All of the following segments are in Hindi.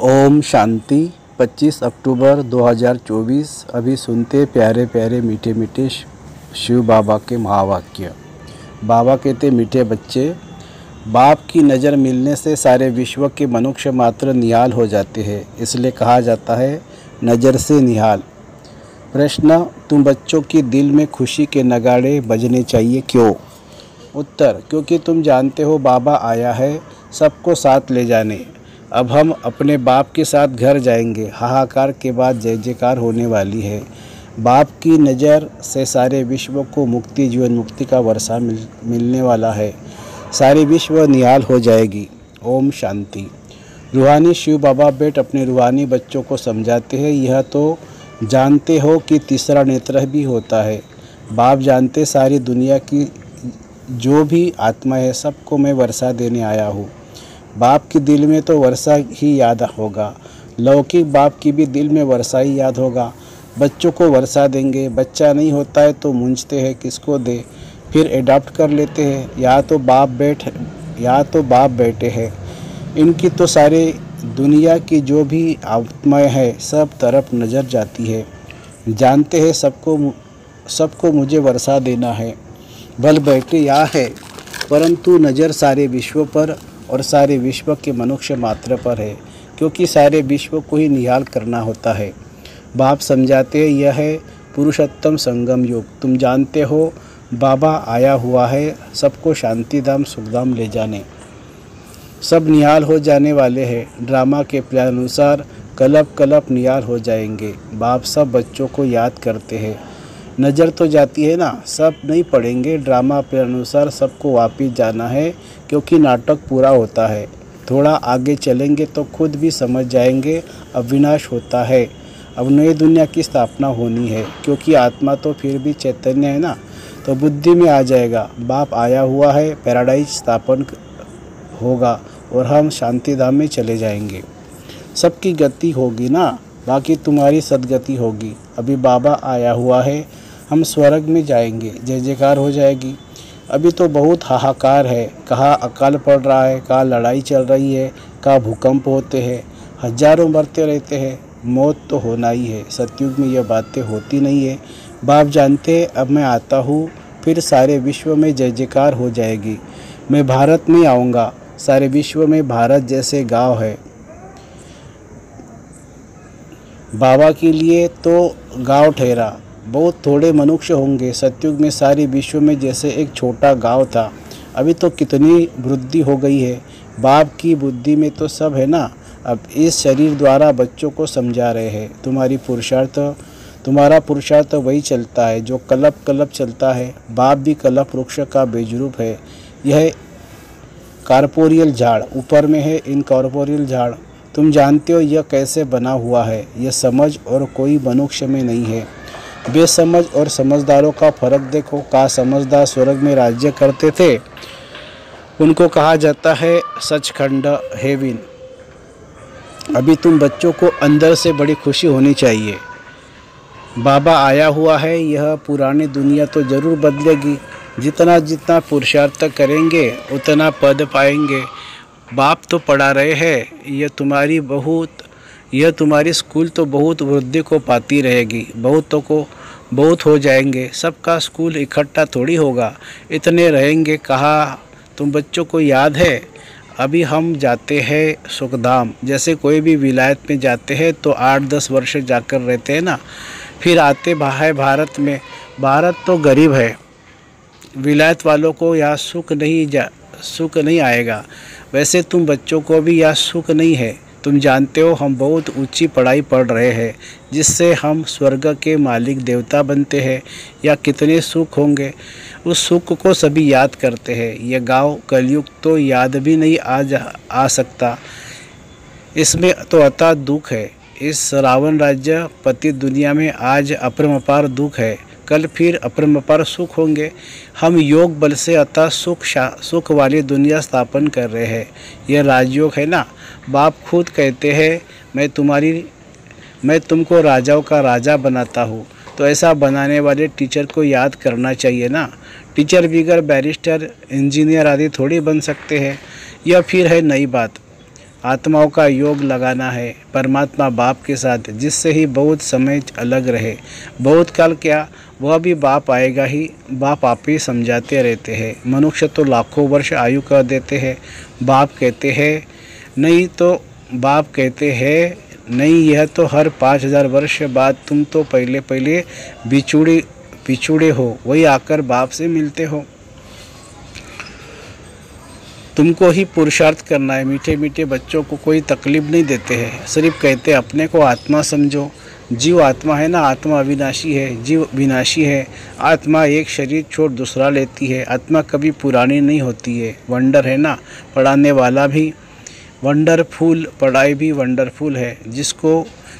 ओम शांति। 25 अक्टूबर 2024। अभी सुनते प्यारे प्यारे मीठे मीठे शिव बाबा के महावाक्य। बाबा कहते, मीठे बच्चे, बाप की नज़र मिलने से सारे विश्व के मनुष्य मात्र निहाल हो जाते हैं। इसलिए कहा जाता है नज़र से निहाल। प्रश्न, तुम बच्चों की दिल में खुशी के नगाड़े बजने चाहिए, क्यों? उत्तर, क्योंकि तुम जानते हो बाबा आया है सबको साथ ले जाने। अब हम अपने बाप के साथ घर जाएंगे। हाहाकार के बाद जय जयकार होने वाली है। बाप की नज़र से सारे विश्व को मुक्ति, जीवन मुक्ति का वर्षा मिलने वाला है। सारी विश्व निहाल हो जाएगी। ओम शांति। रूहानी शिव बाबा बेट अपने रूहानी बच्चों को समझाते हैं, यह तो जानते हो कि तीसरा नेत्र भी होता है। बाप जानते सारी दुनिया की जो भी आत्मा है सबको मैं वर्षा देने आया हूँ। बाप की दिल में तो वर्षा ही याद होगा, लौकिक बाप की भी दिल में वर्षा ही याद होगा। बच्चों को वर्षा देंगे, बच्चा नहीं होता है तो मूंझते हैं किसको दे, फिर एडॉप्ट कर लेते हैं। या तो बाप बेटे हैं। इनकी तो सारी दुनिया की जो भी आत्माएं है सब तरफ नज़र जाती है। जानते हैं सबको मुझे वर्षा देना है। बल बैठे या है, परंतु नज़र सारे विश्व पर और सारे विश्व के मनुष्य मात्र पर है, क्योंकि सारे विश्व को ही निहाल करना होता है। बाप समझाते हैं यह है पुरुषोत्तम संगम युग। तुम जानते हो बाबा आया हुआ है सबको शांतिधाम सुखधाम ले जाने। सब निहाल हो जाने वाले हैं। ड्रामा के प्लान अनुसार कलप निहाल हो जाएंगे। बाप सब बच्चों को याद करते हैं। नज़र तो जाती है ना, सब नहीं पढ़ेंगे। ड्रामा के अनुसार सबको वापिस जाना है, क्योंकि नाटक पूरा होता है। थोड़ा आगे चलेंगे तो खुद भी समझ जाएंगे अब विनाश होता है। अब नई दुनिया की स्थापना होनी है, क्योंकि आत्मा तो फिर भी चैतन्य है ना, तो बुद्धि में आ जाएगा बाप आया हुआ है। पैराडाइज स्थापन होगा और हम शांतिधाम में चले जाएंगे। सबकी गति होगी ना, बाकी तुम्हारी सदगति होगी। अभी बाबा आया हुआ है, हम स्वर्ग में जाएंगे, जय जयकार हो जाएगी। अभी तो बहुत हाहाकार है, कहाँ अकाल पड़ रहा है, कहाँ लड़ाई चल रही है, कहाँ भूकंप होते हैं, हजारों मरते रहते हैं। मौत तो होना ही है। सतयुग में यह बातें होती नहीं है। बाप जानते हैं अब मैं आता हूँ, फिर सारे विश्व में जय जयकार हो जाएगी। मैं भारत में आऊँगा। सारे विश्व में भारत जैसे गाँव है। बाबा के लिए तो गांव ठहरा, बहुत थोड़े मनुष्य होंगे। सतयुग में सारी विश्व में जैसे एक छोटा गांव था। अभी तो कितनी वृद्धि हो गई है। बाप की बुद्धि में तो सब है ना। अब इस शरीर द्वारा बच्चों को समझा रहे हैं। तुम्हारा पुरुषार्थ वही चलता है जो कलप चलता है। बाप भी कलप वृक्ष का बेजरूप है। यह कॉर्पोरियल झाड़ ऊपर में है, इनकॉर्पोरियल झाड़। तुम जानते हो यह कैसे बना हुआ है। यह समझ और कोई मनुष्य में नहीं है। बेसमझ और समझदारों का फर्क देखो। का समझदार स्वर्ग में राज्य करते थे, उनको कहा जाता है सचखंड हेवन। अभी तुम बच्चों को अंदर से बड़ी खुशी होनी चाहिए। बाबा आया हुआ है। यह पुरानी दुनिया तो जरूर बदलेगी। जितना पुरुषार्थ करेंगे उतना पद पाएंगे। बाप तो पढ़ा रहे हैं। यह तुम्हारी स्कूल तो बहुत वृद्धि को पाती रहेगी। बहुत हो जाएंगे। सबका स्कूल इकट्ठा थोड़ी होगा, इतने रहेंगे कहाँ। तुम बच्चों को याद है अभी हम जाते हैं सुखधाम। जैसे कोई भी विलायत में जाते हैं तो 8-10 वर्ष जाकर रहते हैं ना, फिर आते है भारत में। भारत तो गरीब है। विलायत वालों को यहाँ सुख नहीं आएगा। वैसे तुम बच्चों को भी यहाँ सुख नहीं है। तुम जानते हो हम बहुत ऊंची पढ़ाई पढ़ रहे हैं, जिससे हम स्वर्ग के मालिक देवता बनते हैं। या कितने सुख होंगे, उस सुख को सभी याद करते हैं। यह गांव कलयुग तो याद भी नहीं आ सकता। इसमें तो अथाह दुख है। इस रावण राज्य पतित दुनिया में आज अपरंपार दुख है, कल फिर अपरंपार सुख होंगे। हम योग बल से अतः सुख वाली दुनिया स्थापन कर रहे हैं। यह राजयोग है ना। बाप खुद कहते हैं मैं तुमको राजाओं का राजा बनाता हूँ। तो ऐसा बनाने वाले टीचर को याद करना चाहिए ना। टीचर बिगैर बैरिस्टर इंजीनियर आदि थोड़ी बन सकते हैं। यह फिर है नई बात। आत्माओं का योग लगाना है परमात्मा बाप के साथ, जिससे ही बहुत समय अलग रहे। बहुत काल क्या, वह भी बाप आएगा ही। बाप आप ही समझाते रहते हैं। मनुष्य तो लाखों वर्ष आयु कर देते हैं। बाप कहते हैं नहीं, यह तो हर 5000 वर्ष बाद तुम तो पहले बिछुड़े हो, वही आकर बाप से मिलते हो। तुमको ही पुरुषार्थ करना है। मीठे मीठे बच्चों को कोई तकलीफ नहीं देते हैं, सिर्फ कहते अपने को आत्मा समझो। जीव आत्मा है ना, आत्मा अविनाशी है, जीव विनाशी है। आत्मा एक शरीर छोड़ दूसरा लेती है। आत्मा कभी पुरानी नहीं होती है। वंडर है ना, पढ़ाने वाला भी वंडरफुल, पढ़ाई भी वंडरफुल है।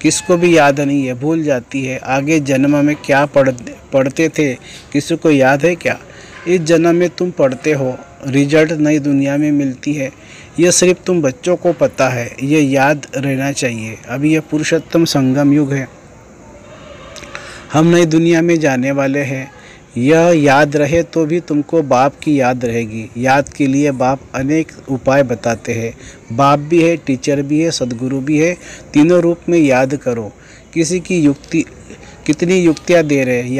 किसको भी याद नहीं है, भूल जाती है। आगे जन्म में क्या पढ़ते थे, किसी को याद है क्या? इस जन्म में तुम पढ़ते हो, रिजल्ट नई दुनिया में मिलती है। यह सिर्फ तुम बच्चों को पता है, ये याद रहना चाहिए। अभी यह पुरुषोत्तम संगम युग है, हम नई दुनिया में जाने वाले हैं। यह याद रहे तो भी तुमको बाप की याद रहेगी। याद के लिए बाप अनेक उपाय बताते हैं। बाप भी है, टीचर भी है, सदगुरु भी है। तीनों रूप में याद करो। कितनी युक्तियाँ दे रहे हैं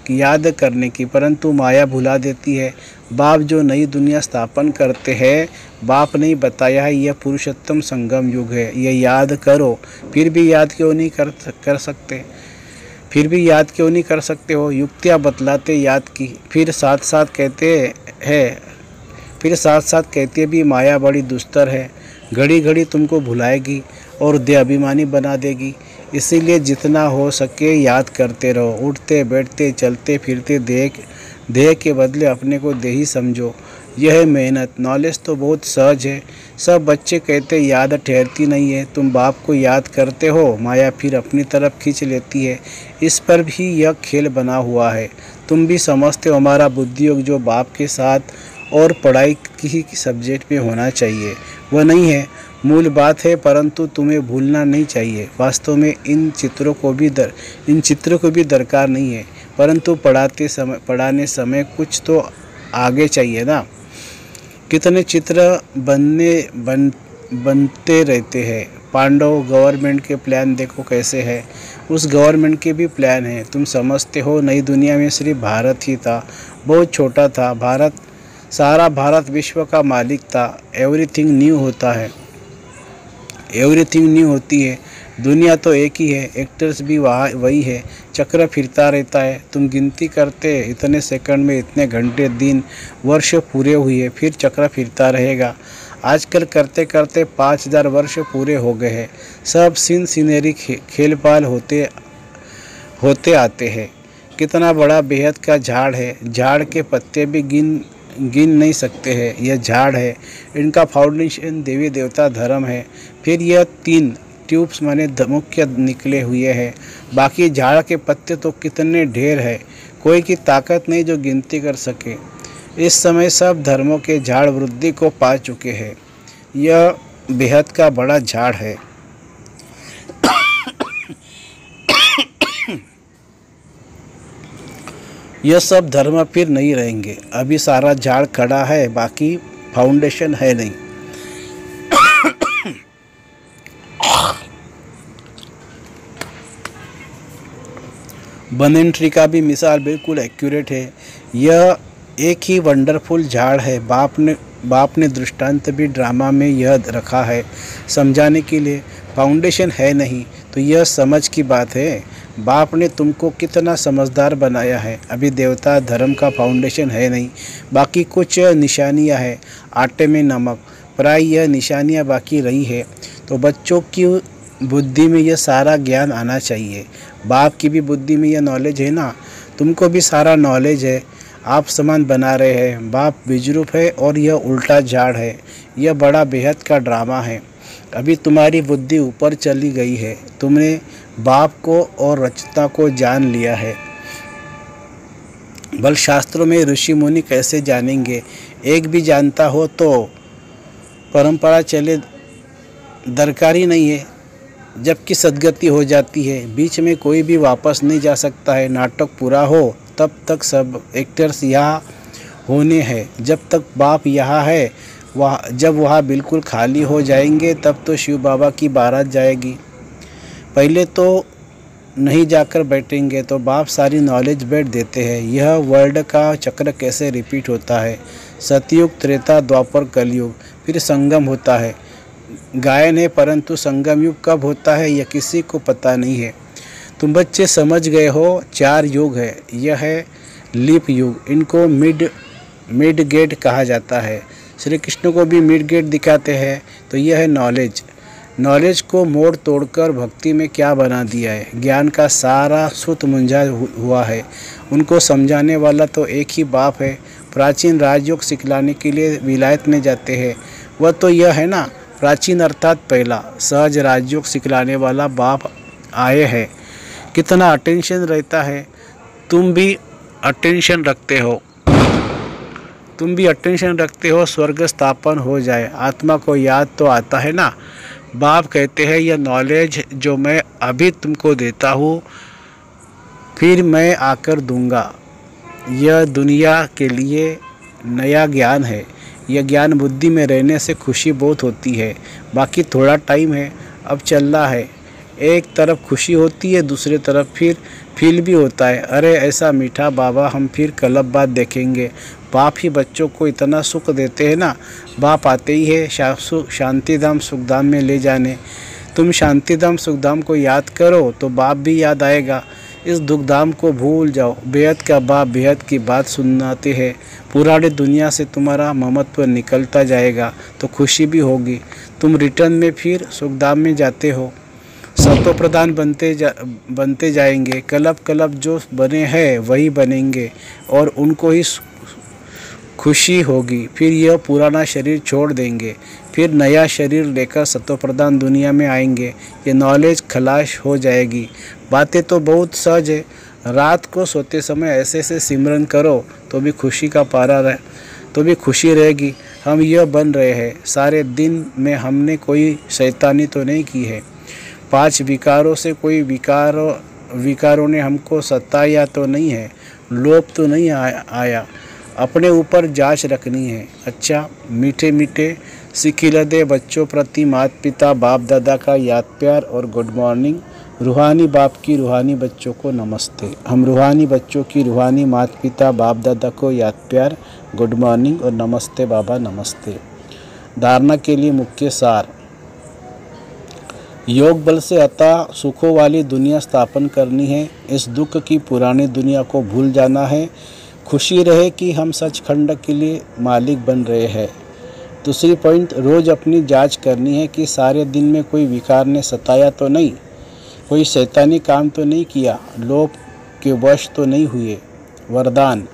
याद करने की, परंतु माया भुला देती है। बाप जो नई दुनिया स्थापन करते हैं, बाप ने बताया है यह पुरुषोत्तम संगम युग है, यह याद करो। फिर भी याद क्यों नहीं कर सकते हो? युक्तियाँ बतलाते याद की, फिर साथ साथ कहते भी माया बड़ी दुस्तर है, घड़ी घड़ी तुमको भुलाएगी और देह अभिमानी बना देगी। इसीलिए जितना हो सके याद करते रहो। उठते बैठते चलते फिरते देह के बदले अपने को देही समझो। यह है मेहनत। नॉलेज तो बहुत सहज है। सब बच्चे कहते याद ठहरती नहीं है। तुम बाप को याद करते हो, माया फिर अपनी तरफ खींच लेती है। इस पर भी यह खेल बना हुआ है। तुम भी समझते हो हमारा बुद्धि योग जो बाप के साथ और पढ़ाई की सब्जेक्ट में होना चाहिए, वह नहीं है। मूल बात है, परंतु तुम्हें भूलना नहीं चाहिए। वास्तव में इन चित्रों को भी दरकार नहीं है, परंतु पढ़ाने समय कुछ तो आगे चाहिए ना। कितने चित्र बनते रहते हैं। पांडव गवर्नमेंट के प्लान देखो कैसे है, उस गवर्नमेंट के भी प्लान है। तुम समझते हो नई दुनिया में सिर्फ भारत ही था, बहुत छोटा था। सारा भारत विश्व का मालिक था। एवरीथिंग न्यू होती है। दुनिया तो एक ही है, एक्टर्स भी वही है। चक्र फिरता रहता है। तुम गिनती करते इतने सेकंड में इतने घंटे दिन वर्ष पूरे हुए, फिर चक्र फिरता रहेगा। आजकल करते करते 5000 वर्ष पूरे हो गए हैं। सब सीनरी खेलपाल होते आते हैं। कितना बड़ा बेहद का झाड़ है। झाड़ के पत्ते भी गिन नहीं सकते हैं। यह झाड़ है, इनका फाउंडेशन देवी देवता धर्म है। फिर यह 3 ट्यूब्स माने मुख्य निकले हुए हैं। बाकी झाड़ के पत्ते तो कितने ढेर है, कोई की ताकत नहीं जो गिनती कर सके। इस समय सब धर्मों के झाड़ वृद्धि को पा चुके हैं। यह बेहद का बड़ा झाड़ है। यह सब धर्म फिर नहीं रहेंगे। अभी सारा झाड़ खड़ा है, बाकी फाउंडेशन है नहीं। बनेन ट्री का भी मिसाल बिल्कुल एक्यूरेट है। यह एक ही वंडरफुल झाड़ है। बाप ने दृष्टांत भी ड्रामा में यह रखा है समझाने के लिए। फाउंडेशन है नहीं तो यह समझ की बात है। बाप ने तुमको कितना समझदार बनाया है। अभी देवता धर्म का फाउंडेशन है नहीं, बाकी कुछ निशानियां है। आटे में नमक, प्राय यह निशानियां बाकी रही है। तो बच्चों की बुद्धि में यह सारा ज्ञान आना चाहिए। बाप की भी बुद्धि में यह नॉलेज है ना, तुमको भी सारा नॉलेज है। आप समान बना रहे हैं। बाप विजरूप है और यह उल्टा झाड़ है। यह बड़ा बेहद का ड्रामा है। अभी तुम्हारी बुद्धि ऊपर चली गई है। तुमने बाप को और रचना को जान लिया है। बल शास्त्रों में ऋषि मुनि कैसे जानेंगे? एक भी जानता हो तो परंपरा चले, दरकार ही नहीं है। जबकि सदगति हो जाती है, बीच में कोई भी वापस नहीं जा सकता है। नाटक पूरा हो तब तक सब एक्टर्स यहाँ होने हैं। जब तक बाप यहाँ है जब वहाँ बिल्कुल खाली हो जाएंगे तब तो शिव बाबा की बारात जाएगी। पहले तो नहीं जाकर बैठेंगे तो बाप सारी नॉलेज बैठ देते हैं। यह वर्ल्ड का चक्र कैसे रिपीट होता है। सतयुग, त्रेता, द्वापर, कलयुग, फिर संगम होता है। गायन है, परंतु संगम युग कब होता है यह किसी को पता नहीं है। तुम बच्चे समझ गए हो 4 युग है। यह है लीप युग, इनको मिड गेट कहा जाता है। श्री कृष्ण को भी मिड गेट दिखाते हैं। तो यह है नॉलेज को मोड़ तोड़कर भक्ति में क्या बना दिया है। ज्ञान का सारा सूत मुंझा हुआ है। उनको समझाने वाला तो एक ही बाप है। प्राचीन राजयोग सिखलाने के लिए विलायत में जाते हैं। वह तो यह है ना, प्राचीन अर्थात पहला सहज राजयोग सिखलाने वाला बाप आए हैं। कितना अटेंशन रहता है। तुम भी अटेंशन रखते हो। स्वर्ग स्थापन हो जाए, आत्मा को याद तो आता है ना। बाप कहते हैं यह नॉलेज जो मैं अभी तुमको देता हूँ फिर मैं आकर दूंगा। यह दुनिया के लिए नया ज्ञान है। यह ज्ञान बुद्धि में रहने से खुशी बहुत होती है। बाकी थोड़ा टाइम है, अब चलना है। एक तरफ खुशी होती है, दूसरी तरफ फिर फील भी होता है। अरे ऐसा मीठा बाबा, हम फिर कलब बाद देखेंगे। बाप ही बच्चों को इतना सुख देते हैं ना। बाप आते ही है शांतिधाम सुखधाम में ले जाने। तुम शांतिधाम सुखधाम को याद करो तो बाप भी याद आएगा। इस दुखधाम को भूल जाओ। बेहद का बाप बेहद की बात सुनाते हैं। पुरानी दुनिया से तुम्हारा ममत्व निकलता जाएगा तो खुशी भी होगी। तुम रिटर्न में फिर सुखधाम में जाते हो। सतो प्रधान बनते जाएंगे। कलब जो बने हैं वही बनेंगे और उनको ही खुशी होगी। फिर यह पुराना शरीर छोड़ देंगे, फिर नया शरीर लेकर सतोप्रधान दुनिया में आएंगे। ये नॉलेज खलाश हो जाएगी। बातें तो बहुत सहज है। रात को सोते समय ऐसे सिमरन करो तो भी खुशी रहेगी। हम यह बन रहे हैं। सारे दिन में हमने कोई शैतानी तो नहीं की है। 5 विकारों से कोई विकारों ने हमको सताया तो नहीं है। लोभ तो नहीं आया। अपने ऊपर जांच रखनी है। अच्छा, मीठे सिखिलदे बच्चों प्रति माता पिता बाप दादा का याद प्यार और गुड मॉर्निंग। रूहानी बाप की रूहानी बच्चों को नमस्ते। हम रूहानी बच्चों की रूहानी माता पिता बाप दादा को याद प्यार, गुड मॉर्निंग और नमस्ते बाबा नमस्ते। धारणा के लिए मुख्य सार। योग बल से अतः सुखों वाली दुनिया स्थापन करनी है। इस दुख की पुरानी दुनिया को भूल जाना है। खुशी रहे कि हम सचखंड के लिए मालिक बन रहे हैं। दूसरी पॉइंट, रोज़ अपनी जांच करनी है कि सारे दिन में कोई विकार ने सताया तो नहीं, कोई शैतानी काम तो नहीं किया, लोभ के वश तो नहीं हुए। वरदान।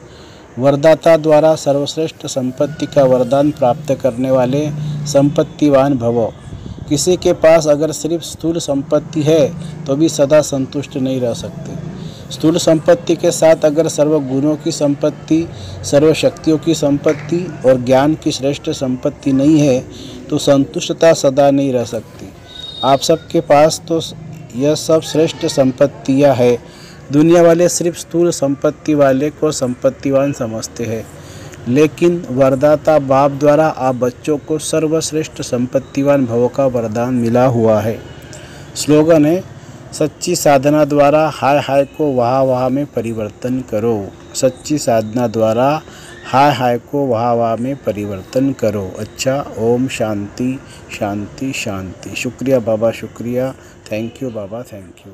वरदाता द्वारा सर्वश्रेष्ठ संपत्ति का वरदान प्राप्त करने वाले संपत्तिवान भवो। किसी के पास अगर सिर्फ स्थूल संपत्ति है तो भी सदा संतुष्ट नहीं रह सकते। स्थूल संपत्ति के साथ अगर सर्वगुणों की संपत्ति, सर्वशक्तियों की संपत्ति और ज्ञान की श्रेष्ठ संपत्ति नहीं है तो संतुष्टता सदा नहीं रह सकती। आप सबके पास तो यह सब श्रेष्ठ संपत्तियां है। दुनिया वाले सिर्फ स्थूल संपत्ति वाले को संपत्तिवान समझते हैं, लेकिन वरदाता बाप द्वारा आप बच्चों को सर्वश्रेष्ठ संपत्तिवान भव का वरदान मिला हुआ है। स्लोगन है, सच्ची साधना द्वारा हाय को वाह में परिवर्तन करो। सच्ची साधना द्वारा हाय को वाह में परिवर्तन करो। अच्छा, ओम शांति शांति शांति। शुक्रिया बाबा, शुक्रिया। Thank you Baba, thank you.